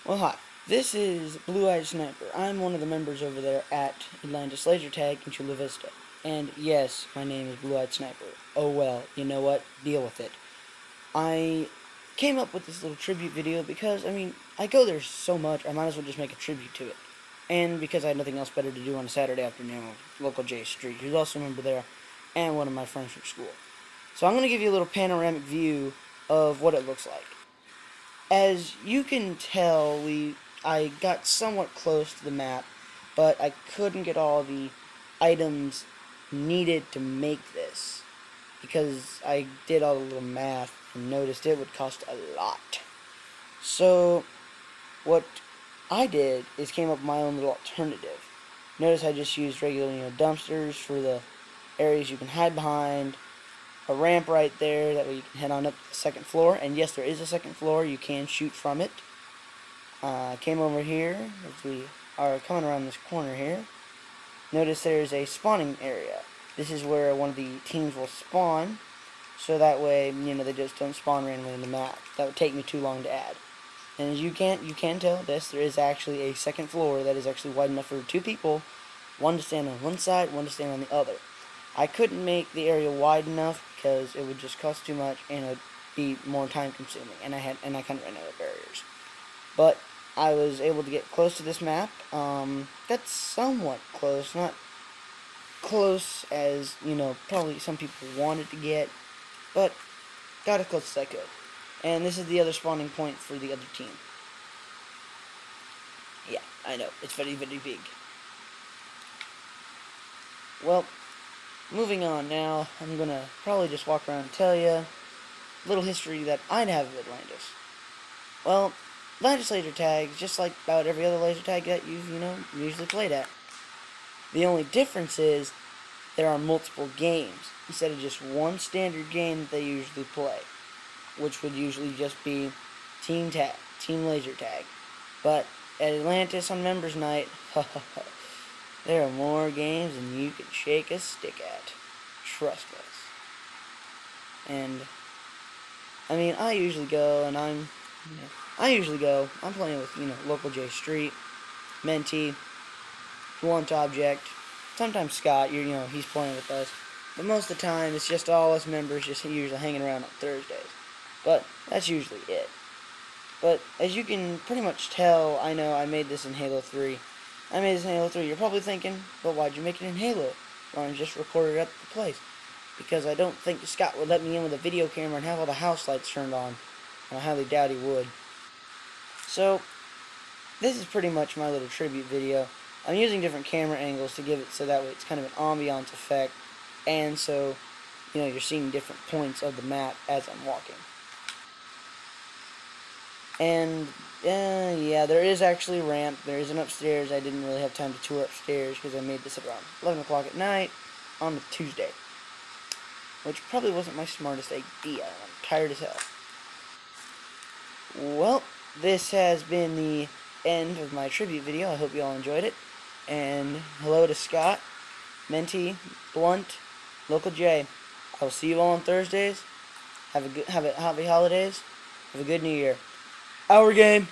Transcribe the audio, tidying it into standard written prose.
Well, hi. This is Blue-Eyed Sniper. I'm one of the members over there at Atlantis laser tag in Chula Vista. And yes, my name is Blue-Eyed Sniper. Oh well, you know what? Deal with it. I came up with this little tribute video because, I go there so much, I might as well just make a tribute to it. And because I had nothing else better to do on a Saturday afternoon with Localjaystreet, who's also a member there, and one of my friends from school. So I'm going to give you a little panoramic view of what it looks like. As you can tell, I got somewhat close to the map, but I couldn't get all the items needed to make this, because I did all the little math and noticed it would cost a lot. So what I did is came up with my own little alternative. Notice I just used regular dumpsters for the areas you can hide behind, a ramp right there, that way you can head on up to the second floor, and yes, there is a second floor, you can shoot from it. Came over here, as we are coming around this corner here. Notice there's a spawning area. This is where one of the teams will spawn, so that way, they just don't spawn randomly in the map. That would take me too long to add. And as you can tell this, there is actually a second floor that is actually wide enough for two people, one to stand on one side, one to stand on the other. I couldn't make the area wide enough because it would just cost too much and it would be more time consuming, and I kind of ran out of barriers. But I was able to get close to this map. That's somewhat close, not close as, probably some people wanted to get, but got as close as I could. And this is the other spawning point for the other team. Yeah, I know, it's very, very big. Well, moving on now, I'm gonna probably just walk around and tell you a little history that I'd have of Atlantis. Well, Atlantis laser tags, just like about every other laser tag that you've, usually played at. The only difference is there are multiple games instead of just one standard game that they usually play, which would usually just be team laser tag. But at Atlantis on members night, there are more games than you can shake a stick at. Trust us. And I usually go and I'm playing with, Localjaystreet, Menti, Blunt Object, sometimes Scott, he's playing with us. But most of the time, it's just all us members just usually hanging around on Thursdays. But that's usually it. But as you can pretty much tell, I know I made this in Halo 3. You're probably thinking, but why'd you make it in Halo? Why don't you just record it at the place? Because I don't think Scott would let me in with a video camera and have all the house lights turned on. And I highly doubt he would. So, this is pretty much my little tribute video. I'm using different camera angles to give it so that way it's kind of an ambiance effect. And so, you're seeing different points of the map as I'm walking. And, yeah, there is actually a ramp. There is an upstairs. I didn't really have time to tour upstairs because I made this at around 11 o'clock at night on a Tuesday. Which probably wasn't my smartest idea. I'm tired as hell. Well, this has been the end of my tribute video. I hope you all enjoyed it. And hello to Scott, Menti, Blunt, Local J. I will see you all on Thursdays. Happy holidays. Have a good New Year. Our game.